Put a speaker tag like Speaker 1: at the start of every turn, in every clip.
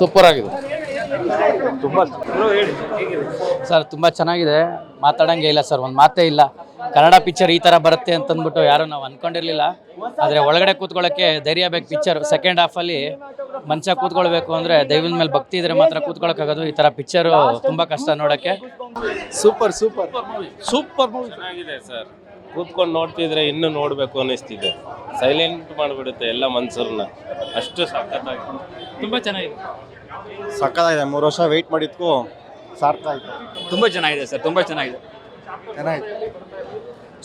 Speaker 1: Super ಆಗಿದೆ
Speaker 2: sir ತುಂಬ ಚೆನ್ನಾಗಿದೆ, ಮಾತಾಡಂಗೆ ಇಲ್ಲ ಸರ್, ಒಂದು ಮಾತೇ ಇಲ್ಲ. ಕನ್ನಡ ಪಿಕ್ಚರ್ ಈ ಥರ ಬರುತ್ತೆ ಅಂತಂದ್ಬಿಟ್ಟು ಯಾರು ನಾವು ಅಂದ್ಕೊಂಡಿರಲಿಲ್ಲ. ಆದರೆ ಒಳಗಡೆ ಕೂತ್ಕೊಳ್ಳೋಕ್ಕೆ ಧೈರ್ಯ ಬೇಕು. ಪಿಕ್ಚರ್ ಸೆಕೆಂಡ್ ಹಾಫಲ್ಲಿ ಮನುಷ್ಯ ಕೂತ್ಕೊಳ್ಬೇಕು ಅಂದರೆ ದೈವದ ಮೇಲೆ ಭಕ್ತಿ ಇದ್ರೆ ಮಾತ್ರ ಕೂತ್ಕೊಳ್ಳೋಕ್ಕಾಗೋದು. ಈ ಥರ ಪಿಕ್ಚರು ತುಂಬ ಕಷ್ಟ ನೋಡೋಕ್ಕೆ.
Speaker 1: ಸೂಪರ್ ಸೂಪರ್
Speaker 3: ಸೂಪರ್ ಮೂವಿ ಚೆನ್ನಾಗಿದೆ ಸರ್. ಕೂತ್ಕೊಂಡು ನೋಡ್ತಿದ್ರೆ ಇನ್ನೂ ನೋಡಬೇಕು ಅನ್ನಿಸ್ತಿದೆ. ಸೈಲೆಂಟ್ ಮಾಡಿಬಿಡುತ್ತೆ ಎಲ್ಲ ಮನ್ಸೂರನ್ನ, ಅಷ್ಟು ಸಖತ್ತಾಗಿದೆ.
Speaker 2: ತುಂಬ ಚೆನ್ನಾಗಿದೆ,
Speaker 1: ಸಕ್ಕತ್ತಾಗಿದೆ. 3 ವರ್ಷ ವೆಯ್ಟ್ ಮಾಡಿದ್ಕು ಸಾರ್ಥಕ ಆಯ್ತು.
Speaker 2: ತುಂಬ ಚೆನ್ನಾಗಿದೆ ಸರ್, ತುಂಬ ಚೆನ್ನಾಗಿದೆ.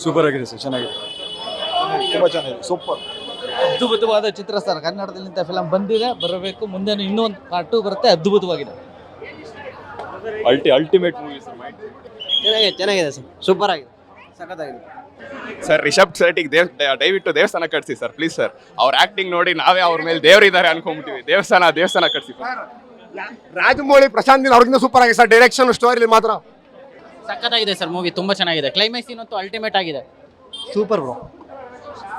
Speaker 1: ಸೂಪರ್ ಆಗಿದೆ ಸರ್, ಚೆನ್ನಾಗಿದೆ, ತುಂಬ ಚೆನ್ನಾಗಿದೆ, ಸೂಪರ್.
Speaker 4: ಅದ್ಭುತವಾದ ಚಿತ್ರ ಸರ್. ಕನ್ನಡದಲ್ಲಿ ಇಂಥ ಫಿಲಂ ಬಂದಿದೆ, ಬರಬೇಕು, ಮುಂದೆ ಇನ್ನೊಂದು ಪಾರ್ಟ್ 2 ಬರುತ್ತೆ. ಅದ್ಭುತವಾಗಿದೆ,
Speaker 1: ಅಲ್ಟಿಮೇಟ್ ಮೂವಿ ಸರ್.
Speaker 4: ಚೆನ್ನಾಗಿದೆ ಸರ್, ಸೂಪರ್ ಆಗಿದೆ, ಸಖತ್ತಾಗಿದೆ
Speaker 5: ಸರ್. ರಿಷಬ್ ಶೆಟ್ಟಿಗೆ ದಯವಿಟ್ಟು ದೇವಸ್ಥಾನ ಕಟ್ಸಿ ಸರ್, ಪ್ಲೀಸ್ ಸರ್. ಅವ್ರ ಆಕ್ಟಿಂಗ್ ನೋಡಿ ನಾವೇ ಅವ್ರ ಮೇಲೆ ದೇವರಿದ್ದಾರೆ ಅನ್ಕೊಂಡ್ಬಿಟ್ಟಿವಿ. ದೇವಸ್ಥಾನ ಕಟ್ಸಿ
Speaker 6: ರಾಜಮೌಳಿ ಪ್ರಶಾಂತ್ ನೀಲ್ ಅವ್ರಿಗಿಂತ ಸೂಪರ್ ಆಗಿದೆ ಸರ್. ಡೈರೆಕ್ಷನ್ ಸ್ಟೋರಿ ಮಾತ್ರ
Speaker 2: ಸಖತ್ತಾಗಿದೆ ಸರ್. ಮೂವಿ ತುಂಬ ಚೆನ್ನಾಗಿದೆ. ಕ್ಲೈಮ್ಯಾಕ್ಸ್ ಇನ್ನೊಂದು ಅಲ್ಟಿಮೇಟ್ ಆಗಿದೆ.
Speaker 4: Super bro.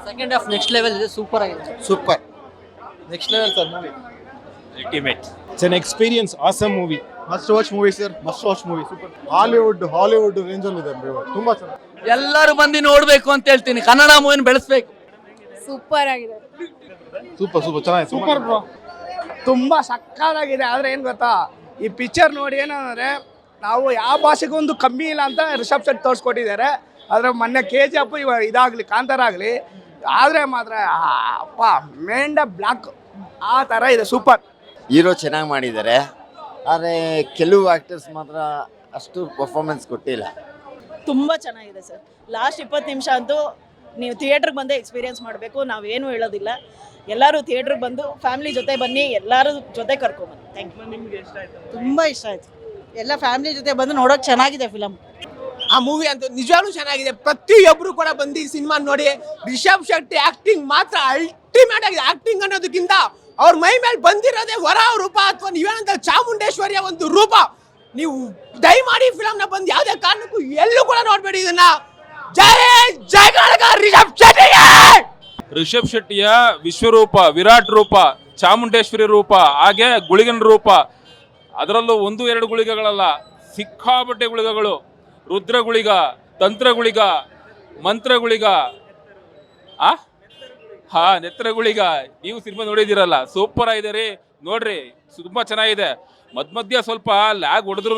Speaker 2: Second half next level ಇದೆ, ಸೂಪರ್ ಆಗಿದೆ.
Speaker 4: Super next level sir movie.
Speaker 3: Ultimate.
Speaker 1: It's an experience, awesome movie.
Speaker 6: Must watch movie sir, must watch movie. Super. Hollywood range ಅಲ್ಲಿ ಇದೆ, ತುಂಬಾ ಚೆನ್ನಾಗಿ.
Speaker 2: ಎಲ್ಲರೂ ಬಂದು ನೋಡ್ಬೇಕು ಅಂತ ಹೇಳ್ತೀನಿ. ಕನ್ನಡ ಮೂವಿನ ಬೆಳೆಸ್ಬೇಕು.
Speaker 7: ಸೂಪರ್ ಆಗಿದೆ,
Speaker 6: ಸೂಪರ್ ಚೆನ್ನಾಗಿದೆ, ಸೂಪರ್ ಬ್ರೋ.
Speaker 8: ತುಂಬಾ ಸಕ್ಕತ್ತಾಗಿದೆ. ಆದ್ರೆ ಏನ್ ಗೊತ್ತಾ, ಈ ಪಿಕ್ಚರ್ ನೋಡಿ ಏನಂದ್ರೆ ನಾವು ಯಾವ ಭಾಷೆಗೊಂದು ಕಮ್ಮಿ ಇಲ್ಲ ಅಂತ ರಿಷಬ್ ಶೆಟ್ಟಿ ತೋರಿಸ್ಕೊಟ್ಟಿದ್ದಾರೆ. ಆದ್ರೆ ಮೊನ್ನೆ KGF ಇದಾಗ್ಲಿ, ಕಾಂತಾರ ಆಗಲಿ, ಆದ್ರೆ ಮಾತ್ರ ಅಪ್ಪ ಮೇಂಡ ಬ್ಲಾಕ್ ಆ ಥರ ಇದೆ. ಸೂಪರ್.
Speaker 9: ಹೀರೋ ಚೆನ್ನಾಗಿ ಮಾಡಿದ್ದಾರೆ, ಆದರೆ ಕೆಲವು ಆ್ಯಕ್ಟರ್ಸ್ ಮಾತ್ರ ಅಷ್ಟು ಪರ್ಫಾರ್ಮೆನ್ಸ್ ಕೊಟ್ಟಿಲ್ಲ.
Speaker 7: ತುಂಬ ಚೆನ್ನಾಗಿದೆ ಸರ್. ಲಾಸ್ಟ್ 20 ನಿಮಿಷ ಅಂತೂ ನೀವು ಥಿಯೇಟ್ರಿಗೆ ಬಂದೇ ಎಕ್ಸ್ಪೀರಿಯನ್ಸ್ ಮಾಡಬೇಕು. ನಾವೇನು ಹೇಳೋದಿಲ್ಲ. ಎಲ್ಲರೂ ಥಿಯೇಟ್ರಿಗೆ ಬಂದು ಫ್ಯಾಮಿಲಿ ಜೊತೆ ಬನ್ನಿ, ಎಲ್ಲರೂ ಜೊತೆ ಕರ್ಕೊಂಬನ್ನಿ. Thank you. ನಿಮ್ಗೆ ಇಷ್ಟ ಆಯ್ತು? ತುಂಬ ಇಷ್ಟ ಆಯ್ತು. ಎಲ್ಲ ಫ್ಯಾಮಿಲಿ ಜೊತೆ ಬಂದು ನೋಡೋಕೆ ಚೆನ್ನಾಗಿದೆ ಫಿಲಮ್.
Speaker 8: ಆ ಮೂವಿ ಅಂತೂ ನಿಜವಾಗ್ಲೂ ಚೆನ್ನಾಗಿದೆ. ಪ್ರತಿಯೊಬ್ಬರು ಕೂಡ ಬಂದು ಈ ಸಿನಿಮಾ ನೋಡಿ. ರಿಷಬ್ ಶೆಟ್ಟಿ ಆಕ್ಟಿಂಗ್ ಮಾತ್ರ ಅಲ್ಟಿಮೇಟ್ ಆಗಿದೆ. ಆಕ್ಟಿಂಗ್ ಅನ್ನೋದಕ್ಕಿಂತ ಅವ್ರ ಮೈ ಮೇಲೆ ಬಂದಿರೋದೇ ವರ ರೂಪ, ಅಥವಾ ನೀವೇನಂತ ಚಾಮುಂಡೇಶ್ವರಿಯ ಒಂದು ರೂಪ. ನೀವು ದಯಮಾಡಿ ಫಿಲಮ್ನ ಬಂದು ಯಾವುದೇ ಕಾರಣಕ್ಕೂ ಎಲ್ಲೂ ಕೂಡ ನೋಡ್ಬೇಡಿ ಇದನ್ನ. ಜೈ ಕರ್ನಾಟಕ ರಿಷಬ್ ಶೆಟ್ಟಿ.
Speaker 3: ರಿಷಬ್ ಶೆಟ್ಟಿಯ ವಿಶ್ವರೂಪ, ವಿರಾಟ್ ರೂಪ, ಚಾಮುಂಡೇಶ್ವರಿ ರೂಪ, ಹಾಗೆ ಗುಳಿಗನ ರೂಪ. ಅದರಲ್ಲೂ 1-2 ಗುಳಿಗಗಳಲ್ಲ, ಸಿಕ್ಕಾಪಟ್ಟೆ ಗುಳಿಗಗಳು. ರುದ್ರ ಗುಳಿಗ, ತಂತ್ರ ಗುಳಿಗ, ಮಂತ್ರ ಗುಳಿಗ, ನೆತ್ರ ಗುಳಿಗ. ನೀವು ಸಿನಿಮಾ ನೋಡಿದಿರಲ್ಲ, ಸೂಪರ್ ಆಗಿದೆ ರೀ, ನೋಡ್ರಿ, ತುಂಬಾ ಚೆನ್ನಾಗಿದೆ. ಮಧ್ಯ ಸ್ವಲ್ಪ ಲ್ಯಾಗ್ ಹೊಡೆದ್ರು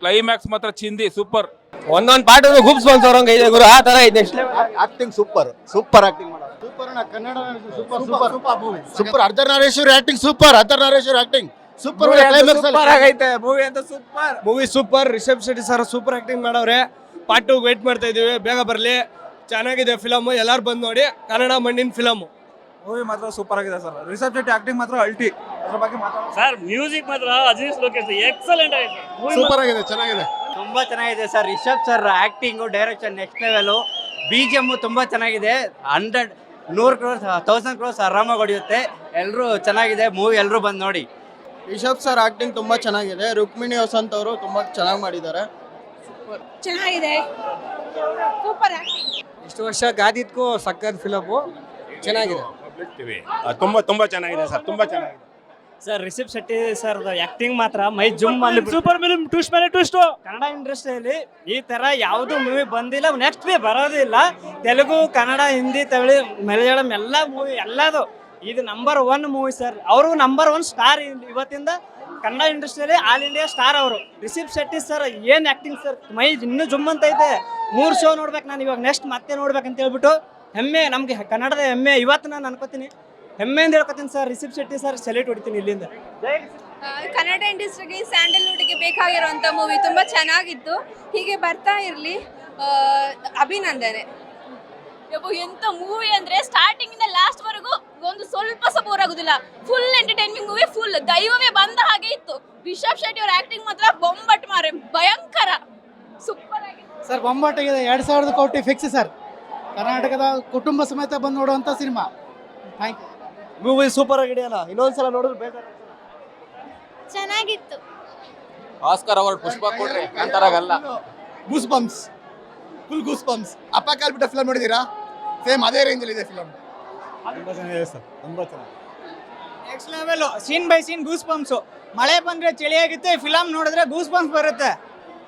Speaker 3: ಕ್ಲೈಮ್ಯಾಕ್ಸ್ ಮಾತ್ರ ಚಿಂದಿ, ಸೂಪರ್.
Speaker 4: ಒಂದೊಂದು ಪಾರ್ಟ್ ಗುಬ್ಸ್ ಬಂದವರಂಗ ಇದೆ ಗುರು, ಆ ತರ ಇದೆ.
Speaker 6: ಆಕ್ಟಿಂಗ್ ಸೂಪರ್ ಆಕ್ಟಿಂಗ್ ಮಾಡೋದು. Super Kannada super. Ardhanareshwari acting super. Acting super.
Speaker 8: Super ಆಗೈತೆ ಮೂವಿ ಅಂತ.
Speaker 4: Movie super. Rishab Shetty sir super acting ಮಾಡವ್ರೆ. ಪಾರ್ಟ್ 2 ವೇಟ್ ಮಾಡ್ತಾ ಇದೀವಿ, ಬೇಗ ಬರಲಿ. ಚೆನ್ನಾಗಿದೆ ಫಿಲಮ್, ಎಲ್ಲರೂ ಬಂದು ನೋಡಿ. ಕನ್ನಡ ಮಣ್ಣಿನ ಫಿಲಮ್.
Speaker 1: ಮೂವಿ ಮಾತ್ರ ಸೂಪರ್ ಆಗಿದೆ ಸರ್. ರಿಷಬ್ ಶೆಟ್ಟಿ ಆಕ್ಟಿಂಗ್ ಮಾತ್ರ ಅಲ್ಟಿ. ಅದ್ರ ಬಗ್ಗೆ ಮಾತಾಡೋಣ
Speaker 10: ಸರ್. ಮ್ಯೂಸಿಕ್ ಮಾತ್ರ ಅಜೀಸ್ ಲೋಕೇಶ್ ಎಕ್ಸಲೆಂಟ್ ಆಗಿದೆ.
Speaker 6: ಸೂಪರ್ ಆಗಿದೆ, ಚೆನ್ನಾಗಿದೆ,
Speaker 4: ತುಂಬಾ ಚೆನ್ನಾಗಿದೆ sir. Rishab sir acting, direction next level. BGM ತುಂಬಾ ಚೆನ್ನಾಗಿದೆ. 100 crores 1000 crores ಆರಾಮಾಗಿ ಹೊಡೆಯುತ್ತೆ. ಎಲ್ಲರೂ ಚೆನ್ನಾಗಿದೆ ಮೂವಿ, ಎಲ್ಲರೂ ಬಂದು ನೋಡಿ.
Speaker 8: ರಿಷಬ್ ಸರ್ ಆಕ್ಟಿಂಗ್ ತುಂಬಾ ಚೆನ್ನಾಗಿದೆ. ರುಕ್ಮಿಣಿ ವಸಂತ್ ಅವರು ತುಂಬಾ ಚೆನ್ನಾಗಿ ಮಾಡಿದ್ದಾರೆ.
Speaker 7: ಚೆನ್ನಾಗಿದೆ, ಸೂಪರ್ ಆಕ್ಟಿಂಗ್.
Speaker 4: ಇಷ್ಟು ವರ್ಷ ಗಾದಿದ್ಕು ಸಕ್ಕತ್ ಫಿಲಮು, ಚೆನ್ನಾಗಿದೆ.
Speaker 1: ತುಂಬಾ ಚೆನ್ನಾಗಿದೆ ಸರ್, ತುಂಬಾ ಚೆನ್ನಾಗಿದೆ
Speaker 10: sir. Rishab Shetty sir acting ಮಾತ್ರ ಮೈ ಜುಮ್ ಅಲ್ಲಿ. ಸೂಪರ್ ಫಿಲ್ಮ್, ಟ್ವಿಸ್ಟ್ ಮೇಲೆ ಟ್ವಿಸ್ಟ್. ಕನ್ನಡ ಇಂಡಸ್ಟ್ರಿಯಲ್ಲಿ ಈ ತರ ಯಾವುದು ಮೂವಿ ಬಂದಿಲ್ಲ, ನೆಕ್ಸ್ಟ್ ಬರೋದಿಲ್ಲ. ತೆಲುಗು, ಕನ್ನಡ, ಹಿಂದಿ, ತಮಿಳು, ಮಲಯಾಳಂ ಎಲ್ಲ ಮೂವಿ ಎಲ್ಲದು ಇದು ನಂಬರ್ 1 ಮೂವಿ ಸರ್. ಅವರು ನಂಬರ್ 1 ಸ್ಟಾರ್ ಇವತ್ತಿಂದ ಕನ್ನಡ ಇಂಡಸ್ಟ್ರಿಯಲ್ಲಿ. ಆಲ್ ಇಂಡಿಯಾ ಸ್ಟಾರ್ ಅವರು. ರಿಷಬ್ ಶೆಟ್ಟಿ ಸರ್ ಏನ್ ಆಕ್ಟಿಂಗ್ ಸರ್, ಮೈ ಇನ್ನೂ ಜುಮ್ ಅಂತ ಐತೆ. 3 ಶೋ ನೋಡ್ಬೇಕು ನಾನು ಇವಾಗ, ನೆಕ್ಸ್ಟ್ ಮತ್ತೆ ನೋಡ್ಬೇಕಂತ ಹೇಳ್ಬಿಟ್ಟು ಹೆಮ್ಮೆ, ನಮ್ಗೆ ಕನ್ನಡದ ಹೆಮ್ಮೆ. ಇವತ್ತು ನಾನು ಅನ್ಕೋತೀನಿ, ಹೆಮ್ಮೆಯಿಂದ ಹೇಳ್ಕೊತೀನಿ sir. Rishab Shetty sir salute ಹೊಡಿತೀನಿ ಇಲ್ಲಿಂದ.
Speaker 7: ಕನ್ನಡ ಇಂಡಸ್ಟ್ರಿಗೆ, ಸ್ಯಾಂಡಲ್ವುಡ್ಗೆ ಬೇಕಾಗಿರುವಂಥ ಮೂವಿ ತುಂಬ ಚೆನ್ನಾಗಿತ್ತು. ಹೀಗೆ ಬರ್ತಾ ಇರಲಿ. ಅಭಿನಂದನೆ. ಎಂತ ಮೂವಿ ಅಂದ್ರೆ ಸ್ಟಾರ್ಟಿಂಗ್ ಇಂದ ಲಾಸ್ಟ್ ವರೆಗೂ ಒಂದು ಸ್ವಲ್ಪ ಸಹ ಬೋರ್ ಆಗುದಿಲ್ಲ. ಫುಲ್ ಎಂಟರ್ಟೈನ್ಮಿಂಗ್ ಮೂವಿ, ಫುಲ್ ದೈವವೇ ಬಂದ ಹಾಗೆ ಇತ್ತು. ರಿಷಬ್ ಶೆಟ್ಟಿ ಅವರ ಆಕ್ಟಿಂಗ್ ಮಾತ್ರ ಬೊಂಬಟ್ ಮಾರೆ, ಭಯಂಕರ, ಸೂಪರ್ ಆಗಿದೆ
Speaker 8: ಸರ್. ಬೊಂಬಾಟಾಗಿದೆ. 2000 ಕೋಟಿ ಫಿಕ್ಸ್ ಸರ್. ಕರ್ನಾಟಕದ ಕುಟುಂಬ ಸಮೇತ ಬಂದು ನೋಡುವಂಥ cinema. Thank you.
Speaker 4: Movie super ಆಗಿದೆಯಲ್ಲ, ಇನ್ನೊಂದ್ಸಲ ನೋಡಿದ್ರೆ ಬೇಜಾರು.
Speaker 7: ಚೆನ್ನಾಗಿತ್ತು.
Speaker 2: ಆಸ್ಕರ್ ಅವಾರ್ಡ್ ಪುಷ್ಪ ಕೊಡ್ರಿ, ಕಾಂತಾರಾಗಲ್ಲ.
Speaker 6: Goose bumps, full goose bumps. ಅಪ್ಪ ಕಾಲ್ಬಿಟ್ಟ ಫಿಲಮ್ ನೋಡಿದೀರಾ? ಸೇಮ್ ಅದೇ ರೇಂಜ್ ಅಲ್ಲಿ ಇದೆ ಫಿಲಮ್.
Speaker 1: ತುಂಬಾ ಚೆನ್ನಾಗಿದೆ ಸರ್, ತುಂಬಾ ಚೆನ್ನಾಗಿದೆ.
Speaker 10: Next level scene by scene goose bumps. ಮಳೆ ಬಂದ್ರೆ ಚಳಿ ಆಗುತ್ತೆ, ಫಿಲಮ್ ನೋಡಿದ್ರೆ ಗೂಸ್ ಬಂಪ್ಸ್ ಬರುತ್ತೆ.